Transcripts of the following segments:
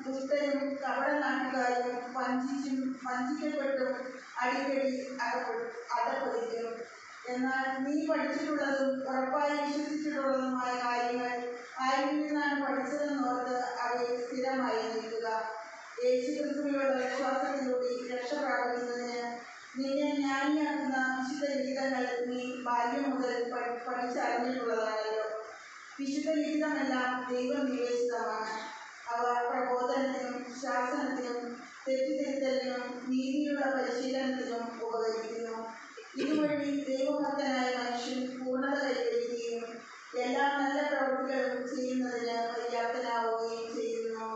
ദുഷ്ടനും കപടനാട്ടുകാരും വഞ്ചിക്കപ്പെട്ടും അടിക്കടി അകപ്പെടിക്കും. എന്നാൽ നീ പഠിച്ചിട്ടുള്ളതും ഉറപ്പായി വിശ്വസിച്ചിട്ടുള്ളതുമായ കാര്യങ്ങൾ ആരിൽ നിന്നാണ് പഠിച്ചതെന്നോർത്ത് അവയിൽ സ്ഥിരമായി നിൽക്കുക. യേശുക്രിസ്തുവിലുള്ള വിശ്വാസത്തിലൂടെ രക്ഷ പ്രാപിക്കുന്നതിന് നിന്നെ ജ്ഞാനിയാക്കുന്ന വിശുദ്ധ ലിഖിതങ്ങൾ നീ ബാല്യം മുതൽ പഠിച്ചറിഞ്ഞിട്ടുള്ളതാണല്ലോ. വിശുദ്ധ ലിഖിതമെല്ലാം ദൈവം നിവേശിതമാണ്. അവ പ്രബോധനത്തിനും ശാസനത്തിനും തെറ്റിദ്ധരുത്തലിനും നീതിയുള്ള പരിശീലനത്തിനും ഉപകരിക്കുന്നു. ഇതുവഴി ദൈവഭക്തനായ മനുഷ്യൻ പൂർണ്ണത കൈവരിക്കുകയും എല്ലാ നല്ല പ്രവൃത്തികളും ചെയ്യുന്നതിന് പര്യാപ്തനാവുകയും ചെയ്യുന്നു.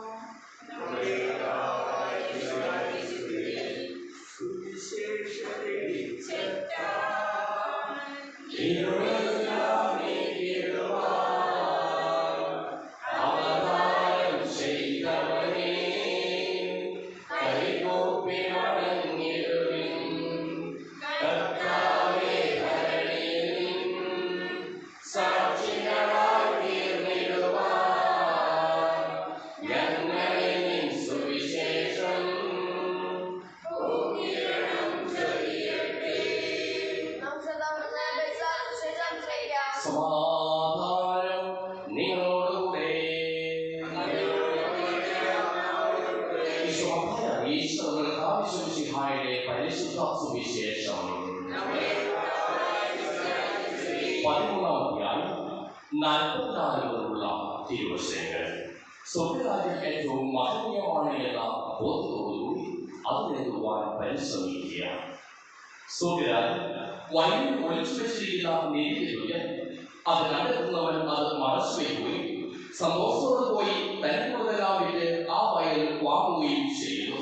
സ്വർഗ്ഗരാജ്യം ഏറ്റവും മഹനീയമാണ് എന്ന ബോധത്തോടുകൂടി അത് നേടുവാൻ പരിശ്രമിക്കുക. സ്വർഗ്ഗരാജ്യം വഴിയിൽ ഒളിച്ചു വെച്ചിരിക്കുന്ന നീതിയിലൂടെ അത് കണ്ടെത്തുന്നവൻ അത് മറച്ചു വയ്ക്കുകയും സന്തോഷത്തോട് പോയി തനിക്കുള്ളതെല്ലാം വിറ്റ് ആ വയൽ വാങ്ങുകയും ചെയ്യുന്നു.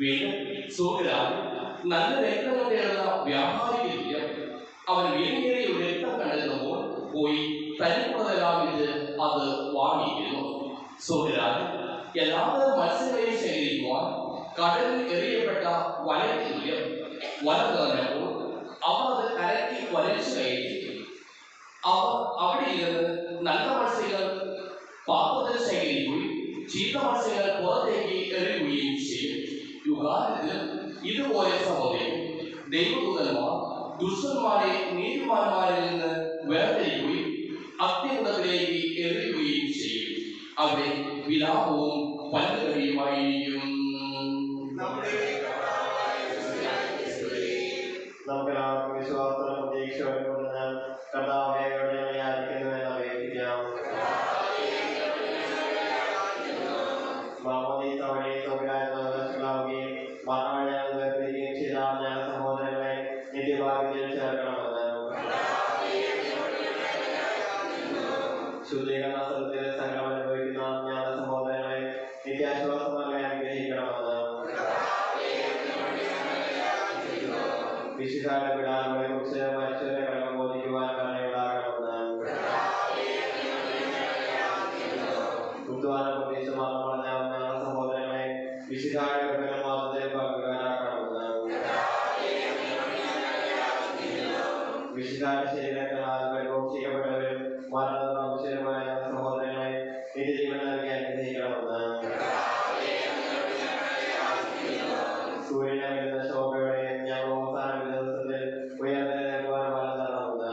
വീണ്ടും സ്വർഗ്ഗരാജ്യം നല്ല രക്തം തേടുന്ന വ്യാപാരിക്ക് അവൻ വീണേറിയ ഒരു രക്തം കണ്ടെത്തുമ്പോൾ പോയി തനിക്കുള്ളതെല്ലാം വിറ്റ് അത് വാങ്ങിക്കുന്നു. സ്വർഗ്ഗരാജ്യം എല്ലാതരം മത്സ്യങ്ങളെയും ശേഖരിക്കുവാൻ കടലിൽ എറിയപ്പെട്ട വലയ്ക്ക് വല നിറഞ്ഞപ്പോൾ അവർ അത് കരയ്ക്ക് വലിച്ചു കയറ്റി അവർ അവിടെ ഇരുന്ന് നല്ല മത്സ്യങ്ങൾ പാത്രത്തിൽ ശേഖരിക്കുകയും ചീത്ത മത്സ്യങ്ങൾ പുറത്തേക്ക് എറിയുകയും ചെയ്യും. യുഗാന്ത്യത്തിൽ ഇതുപോലെ സംഭവിക്കും. ദൈവദൂതന്മാർ ദുഷ്ടന്മാരെ നീതിമാന്മാരിൽ നിന്ന് വേർതിരിക്കുകയും അഗ്നികുണ്ടത്തിലേക്ക് എറിയുകയും ചെയ്യും. അവിടെ വിലാപവും പല്ലുകടിയുമായിരിക്കും. നമുക്കെല്ലാവർക്കും വിശ്വാസത്തോടെ പ്രതീക്ഷയോടെ കൊണ്ടുവന്നാൽ കർത്താവയോടെ ആയിരിക്കുന്നുവെന്ന് അപേക്ഷിക്കാം. മാമോദീസ വഴി സ്വകാര്യമാവുകയും മരണവഴി വേർപിരിക്കുകയും ചെയ്ത ഞങ്ങളുടെ സഹോദരങ്ങളെ നിത്യഭാഗ്യത്തിൽ ചേർക്കണമെന്ന് ശുദ്ധീകരണ സ്ഥലത്തിൽ സംഘം അനുഭവിക്കുന്ന ഞങ്ങളുടെ സഹോദരങ്ങളെ നിത്യാശ്വാസം നൽകി അനുഗ്രഹിക്കണമെന്ന് വിശുദ്ധാരുടെ പിതാക്കളെ കുറിച്ച് മരിച്ചവരെ കടകം ബോധിക്കുവാൻ കരുണയുണ്ടാകണമെന്ന് ഉദ്വാന പ്രതീക്ഷ മാത്രം പറഞ്ഞ ഞങ്ങളുടെ സഹോദരങ്ങളെ വിശുദ്ധാരുടെ കൃപകളും മാതൃകയിൽ പങ്കുകാരാക്കണമെന്ന് വിശുദ്ധാരുടെ ശരീരങ്ങളാൽ പരിപോഷിക്കപ്പെട്ടവരും മരണമായ സഹോദരങ്ങളെ നിത്യജീവൻ നൽകി അനുഗ്രഹിക്കണമെന്ന് സൂര്യനെ വരുന്ന ശോഭയോടെ ഞങ്ങൾ അവസാന ദിവസത്തിൽ ഉയർന്നേൽക്കുവാൻ ഫലം തരണമെന്ന്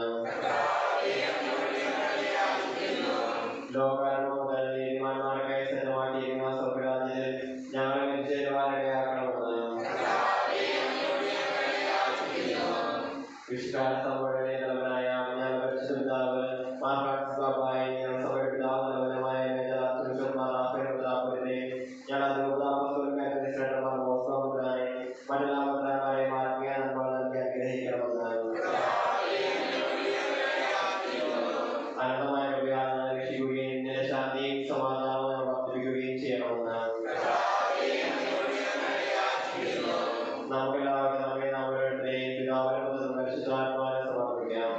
ലോകാരംഭം മുതൽ നീതിമാന്മാർക്കായി സജ്ജമാക്കിയിരിക്കുന്ന സ്വർഗ്ഗരാജ്യത്തിൽ ഞങ്ങളെ മരിച്ചേരുവാനിടയാക്കണമെന്ന് വിശുദ്ധാന സഭയുടെ തലവനായ ഞങ്ങളുടെ പരിശുദ്ധ പിതാവ് മാർ ഫ്രാൻസിസ് പാപ്പായെ ഞങ്ങളുടെ സഭയുടെ പിതാവ് തലവനുമായ ഞങ്ങളുടെ ദേവതാപസ്വരന്മാർ ബോസ്വാമുദ്രാനെ മറ്റെല്ലാ മുദ്രാമാരെ മാർഗീയ നമ്മൾ നൽകി അനുഗ്രഹിക്കണമെന്ന് അനന്തമായ കൃപയാൽ രക്ഷിക്കുകയും ശാന്തിയും സമാധാനവും വർദ്ധിപ്പിക്കുകയും ചെയ്യണമെന്ന് നമുക്കെല്ലാവർക്കും നമ്മെ നമ്മുടെ പിതാവിനും പരിശുദ്ധാത്മാവിനെ സമർപ്പിക്കാം.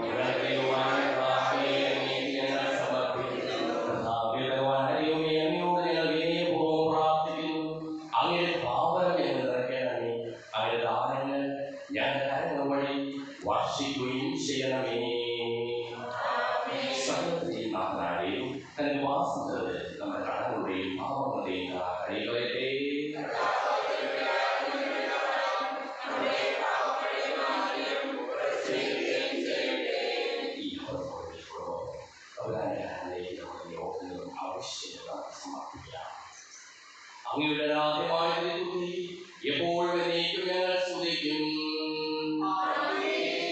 വാർഷിക്കുകയും ചെയ്യണമേ. സകലത്തെയും നാഥനാരെയും തന്റെ വാസനത്തിൽ നമ്മുടെ കടങ്ങളുടെയും പാപങ്ങളുടെയും അങ്ങയുടെ ആദ്യമായ സ്തുതി എപ്പോഴും എന്നേക്കും ഞങ്ങൾ സ്തുതിക്കും.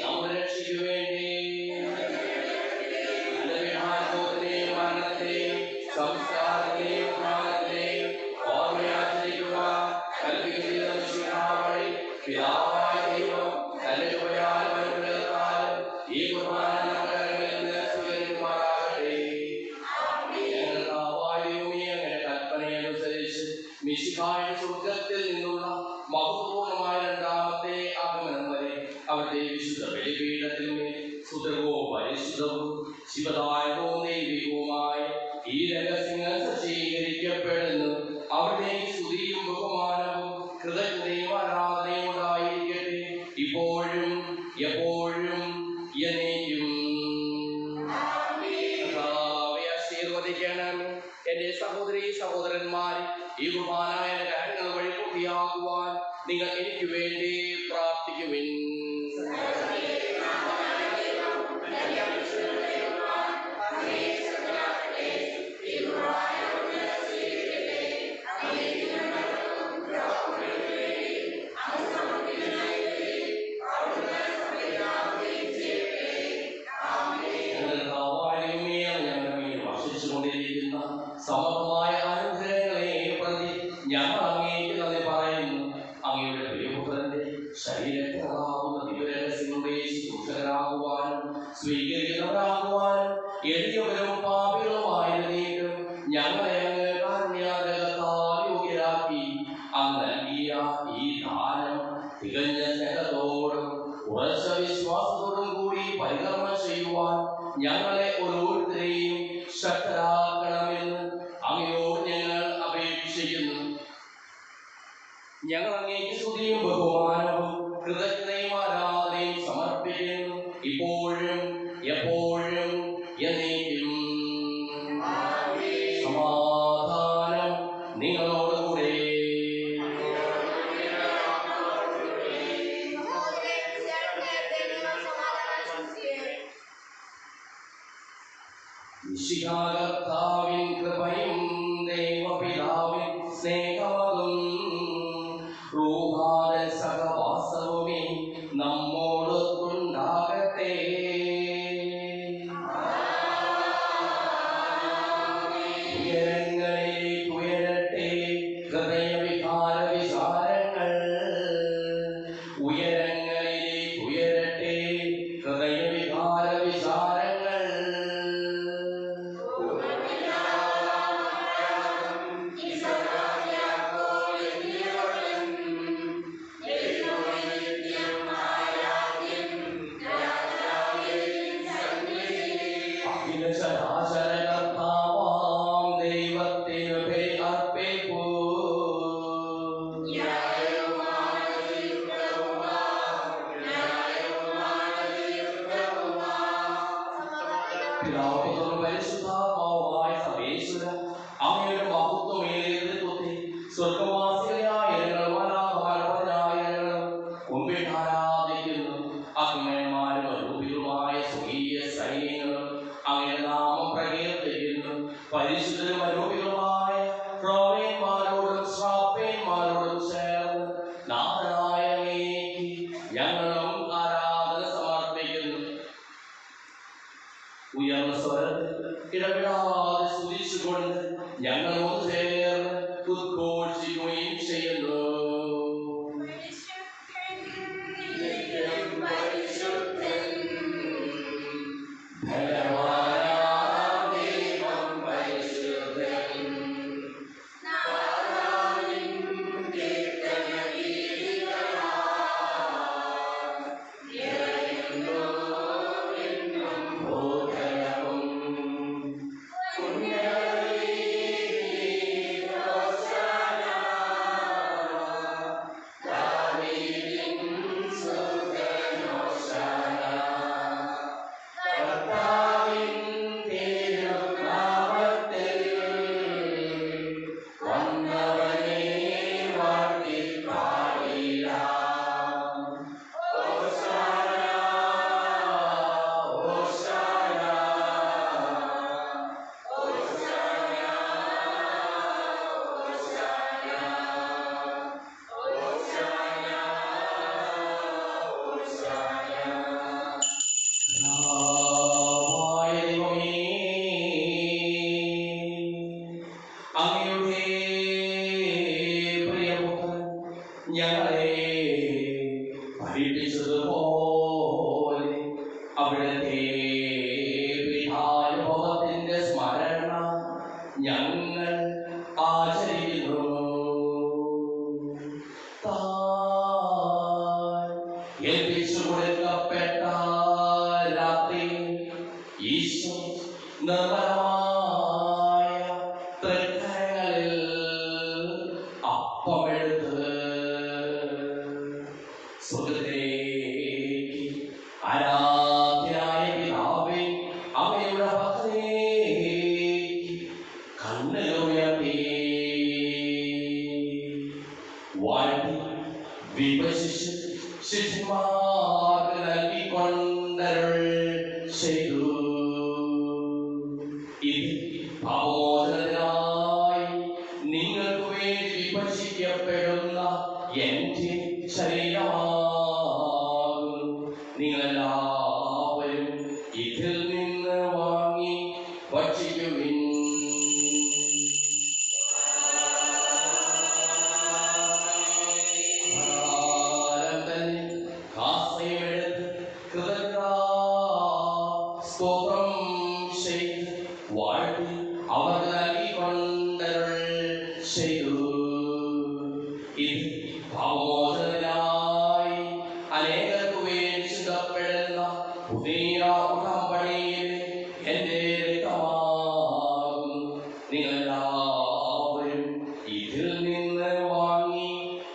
നമ്മുടെ രക്ഷയ്ക്ക് വേണ്ടി അലവിഹാരത്തെയും മരണത്തെയും സംസ്കാരത്തെയും പ്രാണത്തെയും ഓർമ്മയാചരിക്കുവാൻ കൽപ്പിക്കുന്ന വഴി പിതാവായ ദൈവം തന്റെ കൃപയാൽ അനുഗ്രഹത്താലും ഈ കുർബാന നമ്മുടെ കരങ്ങളിൽ നിന്ന് സ്വീകരിക്കുമാറാകട്ടെ. അങ്ങനെ കൽപ്പനയനുസരിച്ച് മിശിഹായുടെ സ്വർഗ്ഗത്തിൽ നിന്നുള്ള മഹത്വപൂർണമായ രണ്ടാമത്തെ ആഗമനം വരെ അവിടുത്തെ വിശുദ്ധ ബലിപീഠത്തിന്മേൽ സുതകവും പരിശുദ്ധവും ശിവദായകവും ദൈവികവുമായ ഈ രഹസ്യങ്ങൾ സജ്ജീകരിക്കപ്പെടുന്നു. അവിടേക്ക് സ്തുതിയും ബഹുമാനവും കൃതജ്ഞതയും ആരാധനയും ഉണ്ടായിരിക്കട്ടെ, ഇപ്പോഴും എപ്പോഴും എന്നേക്കും. ആശീർവദിക്കണം. എന്റെ സഹോദരീ സഹോദരന്മാരെ, ഈ കുർബാനായ കാര്യങ്ങൾ വഴി പൂർത്തിയാക്കുവാൻ നിങ്ങൾ എനിക്ക് വേണ്ടി പ്രാർത്ഥിക്കുവിൻ. സമർത്ഥമായ അനുഗ്രഹങ്ങളെ പ്രതി ഞങ്ങൾ അങ്ങേക്ക് നന്ദി പറയുന്നു. അങ്ങയുടെ പ്രിയപുത്രന്റെ ശരീരത്തിനാകുന്ന ദിവരഹസ്യങ്ങളുടെ ശുശ്രൂഷകരാകുവാനും സ്വീകരിക്കുന്നവരാകുവാനും എളിയവരും പാപികളുമായിരുന്നേക്കും ഞങ്ങളെ അങ്ങ് കാരുണ്യാഗ്രഹത്താൽ യോഗ്യരാക്കി. അങ്ങ് നൽകിയ ഈ ദാനം തികഞ്ഞ സ്നേഹത്തോടും ഉറച്ച വിശ്വാസത്തോടും കൂടി പരികർമ്മം ചെയ്യുവാൻ ഞങ്ങളെ ഓരോരുത്തരെയും ശക്തരാക്കണമെന്ന് അങ്ങയോട് ഞങ്ങൾ അപേക്ഷിക്കുന്നു. ഞങ്ങൾ അങ്ങേക്ക് സ്തുതിയും ബഹുമാനവും കൃതജ്ഞതയും ആരാധനയും സമർപ്പിക്കുന്നു, ഇപ്പോഴും എപ്പോഴും എന്നേക്കും. സമാധാനം നിങ്ങളോടുകൂടെ. കർത്താവിൻ കൃപയും ദൈവപിതാവിൻ സ്നേഹമതും റൂഹാദൻ സഹവാസവുമേ നമ്മോടൊത്തുണ്ടാകട്ടെ. ഉയരങ്ങളിലേക്ക് ഉയരട്ടെ ഹൃദയവികാര വിചാരങ്ങൾ, ഉയരങ്ങളിലേക്ക് ഉയരട്ടെ ഹൃദയവികാര വിചാരങ്ങൾ. ശരാശരകർത്താവാം ദൈവത്തിനു അർപ്പിപ്പൂ. പിതാവും പരിശുദ്ധാത്മാവുമായ സർവേശ്വര, അങ്ങയുടെ മഹത്വമേറിയ തൃത്വത്തെ സ്വർഗവാസികളായ മുമ്പിൽ ആരാധിക്കുന്നു. അഗ്നന്മാരും അരൂപികളുമായ സ്വകീയ സൈന്യങ്ങളും അങ്ങയുടെ നാമം പ്രകീർത്തിക്കുന്നു. പരിശുദ്ധരും അരൂപികളുമായ ക്രോവേന്മാരോടും ശ്രാപ്പേന്മാരോടും ചേർന്ന് നാഥനായ അങ്ങേക്ക് ഞങ്ങളും ആരാധന സമർപ്പിക്കുന്നു. ഉയർന്ന സ്വരത്തിൽ ഇടപെടാതെ സ്തുതിച്ചുകൊണ്ട് ഞങ്ങളോട് ചേർന്ന് ഉദ്ഘോഷിക്കുകയും ചെയ്യുന്നു. ും ഞങ്ങളെ പഠിപ്പിച്ചതുപോലെ അവിടുത്തെ പീഠാനുഭവത്തിന്റെ സ്മരണ ഞങ്ങൾ ആചരിക്കുന്നു. ഏൽപ്പിച്ചു കൊടുക്കപ്പെട്ട രാത്രി ഈശോ നിർമ്മലമായ തൃക്കരങ്ങളിൽ അപ്പമെടുത്ത് സ്വർഗ്ഗത്തിലേക്ക് ആരാധ്യനായ പിതാവേ അങ്ങയുടെ പക്കലേക്ക് കണ്ണുകൾ ഉയർത്തി വാഴ്ത്തി വിഭജിച്ച് ശിഷ്യന്മാർക്ക് നൽകിക്കൊണ്ടരുൾ ചെയ്തു. ഇത് പാപമോചനത്തിനായി നിങ്ങൾക്ക് വേണ്ടി വിഭജിക്കപ്പെടുന്ന എന്റെ ശരീരമാകുന്നു. നിങ്ങളെല്ലാവരും ഇതിൽ നിന്ന് വാങ്ങി ഭക്ഷിക്കുവിൻ. സ്തോത്രം ചെയ്ത് വാഴ്ത്തി അവർക്ക് നൽകിക്കൊണ്ടരുൾ ചെയ്തു. ഇത് പാപമോചനത്തിനായി അനേകർക്ക് വേണ്ടി ചിന്തപ്പെടുന്ന പുതിയ ഉടമ്പടിയിലെ എന്റെ രക്തമാകുന്നു. നിങ്ങളെല്ലാവരും ഇതിൽ നിന്ന് വാങ്ങി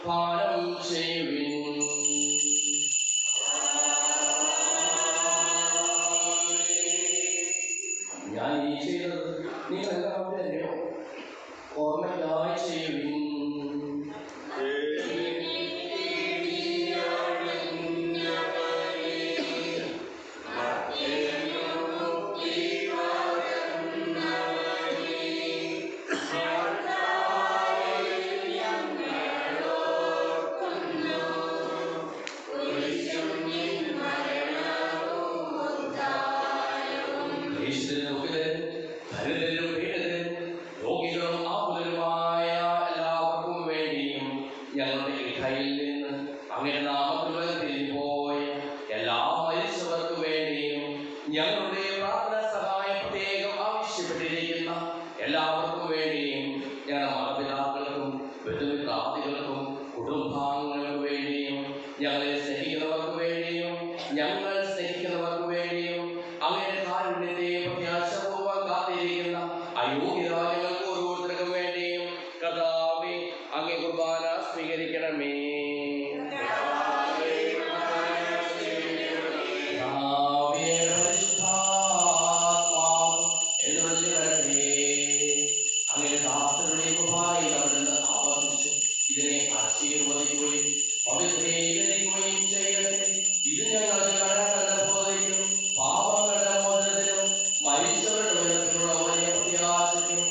പാനം ചെയ്യുവിൻ. ഞാൻ ഈ ചെയ്തത് നിങ്ങളെല്ലാവരും അറിയോ? ഓർമ്മയ്ക്കായി ചെയ്യുവിൻ. രോഗികളും ആകുലരുമായ എല്ലാവർക്കും വേണ്ടിയും ഞങ്ങളുടെ ഇടയിൽ നിന്ന് അങ്ങനെ നാമത്തിൽ പോയ എല്ലാ മരിച്ചവർക്ക് വേണ്ടിയും ഞങ്ങളുടെ പ്രാർത്ഥന സഹായം പ്രത്യേകം ആവശ്യപ്പെട്ടിരിക്കുന്ന എല്ലാവർക്കും വേണ്ടിയും ഞങ്ങളുടെ മാതാപിതാക്കൾക്കും ബന്ധുമിത്രാദികൾക്കും കുടുംബാംഗങ്ങൾക്ക് വേണ്ടിയും ഞങ്ങളെ സ്നേഹിക്കുന്നവർക്ക് വേണ്ടിയും ഞങ്ങൾ സ്നേഹിക്കുന്നവർക്ക് വേണ്ടിയും അങ്ങനെ കാരുണ്യത്തെ പ്രത്യാശപൂർവ്വം കാത്തിരിക്കുന്ന അയോഗ്യരായങ്ങൾക്ക് ഓരോരുത്തർക്കും വേണ്ടിയും കർത്താവേ അങ്ങേ കുർബാന സ്വീകരിക്കണമേ. അങ്ങനെ ദാസരുടെ കുർബാനയിൽ അവിടുന്ന് ആവർത്തിച്ച് ഇതിനെ ആശീർവദിക്കുകയും പവിത്രീകരിക്കുകയും ചെയ്യട്ടെ. ഇത് ഞങ്ങൾക്ക് കടങ്ങളുടെ ബോധത്തിനും പാപങ്ങളുടെ മോചനത്തിനും മരിച്ചവരുടെ ഉയരത്തിനുള്ള വലിയ പ്രത്യാശയ്ക്കും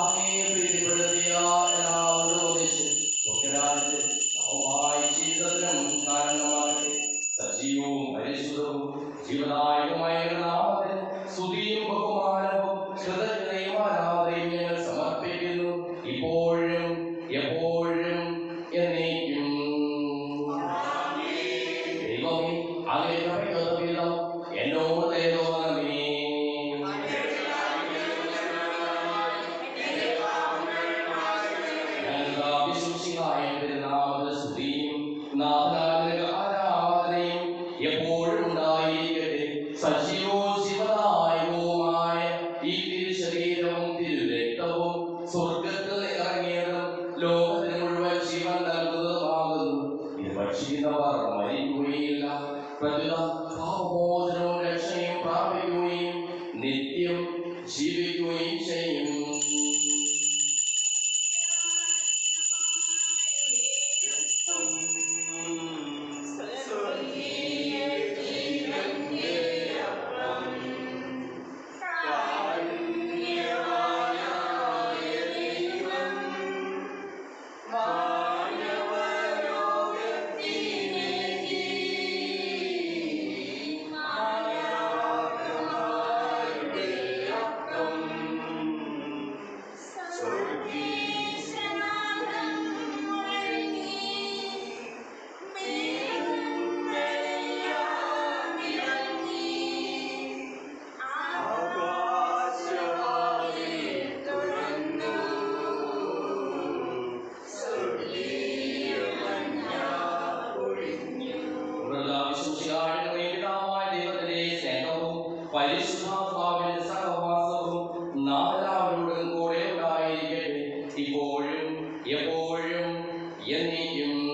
അങ്ങേ പ്രീതിപ്പെടുത്തിയ എല്ലാവരും ഒന്നിച്ച് സ്വർഗ്ഗരാജ്യത്തിൽ നവമായ ജീവിതത്തിനും കാരണമാകട്ടെ. സജീവവും പരിശുദ്ധവും ജീവദായകമായ നാമത്തിൽ സ്തുതിയും ബഹുമാനവും കൃതജ്ഞതയും ആരാധനയും ഞങ്ങൾ സമർപ്പിക്കുന്നു, ഇപ്പോഴും എപ്പോഴും എന്നേക്കും. ദൈവമേ, അങ്ങേ കൃപയുടെ വിധം എന്നോട് ദയ തോന്നണമേ. ഞങ്ങളുടെ വിശുദ്ധിയായ തിരുനാമത്തിൽ സ്തുതിയും നാഥനായ ആരാധനയും എപ്പോഴും ഉണ്ടായിരിക്കട്ടെ. സജീവവും ശിവദായകവുമായ ഈ തിരുശരീരവും തിരുരക്തവും സ്വർഗത്തിൽ ഇറങ്ങിയതും ലോകത്തിന് മുഴുവൻ ജീവൻ നൽകുന്നതുമാകുന്നു. ഇത് ഭക്ഷിക്കുന്നവർ മരിക്കുകയില്ല, പ്രത്യുത പാപമോചനവും രക്ഷയും പ്രാപിക്കുകയും നിത്യം ജീവിക്കുകയും ചെയ്യും. മാനവലോകത്തിനെ എന്നേക്കും.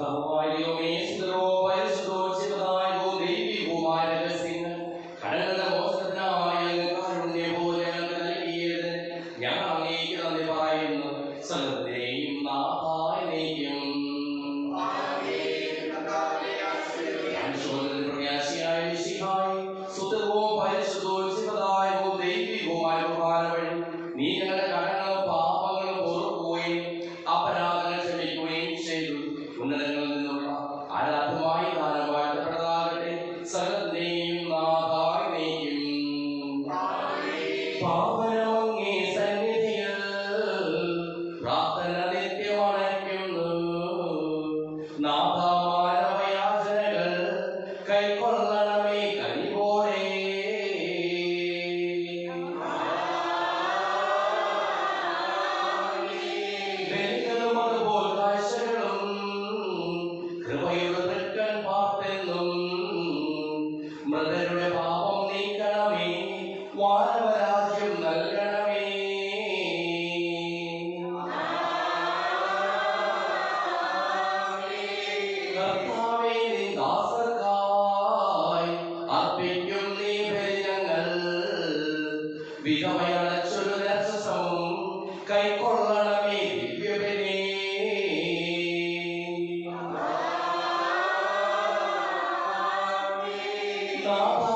സർവ്വവാരികമേ സുതരോ പരിശുദ്ധോ ചിവതായോ ദൈവികവുമായ രഹസ്യങ്ങൾ കടങ്ങളുടെ മോചനത്തിനായ കാരുണ്യപോലെ ഞങ്ങൾക്ക് നൽകിയത് ഞങ്ങൾ അങ്ങേക്ക് നന്ദി പറയുന്നു. സകലത്തിനെയും നാഥായ നയിക്കും. പ്രത്യാശയായ മിശിഹായേ, സുതരവും പരിശുദ്ധവും ചിവതായവും ദൈവികവുമായ കുർബാന വഴി നീ ഞങ്ങളുടെ കടങ്ങളും പാപങ്ങളും പൊറുക്കുകയും അപരാധങ്ങൾ ക്ഷമിക്കുകയും ചെയ്തു. ഉന്നതങ്ങളിൽ നിന്നുള്ള ആരാധ്യമായി ദാനം വാഴ്ത്തപ്പെട്ടതാകട്ടെ. സകലത്തിനെയും നാഥായ നയിക്കും. പാവനമങ്ങേ സന്നിധിയിൽ പ്രാർത്ഥന നിത്യമണയ്ക്കുന്നു. നാഥാമാനവയാചനകൾ കൈക്കൊള്ളണമേ കനിവോടെ. ബലികളും അതുപോൽ കാഴ്ചകളും കൃപയുടെ തൃക്കൺ പാർത്തെന്നും മൃതരുടെ പാപം നീക്കണമേ, വാനവരാജ്യം നൽകണമേ. കർത്താവേ, നിൻ ദാസർക്കായി അർപ്പിക്കും നീ ബലികൾ. വിധവയടച്ചൊരു രക്ഷസവും കൈക്കൊള്ളണമേ ദിവ്യബലി. നാഥാ,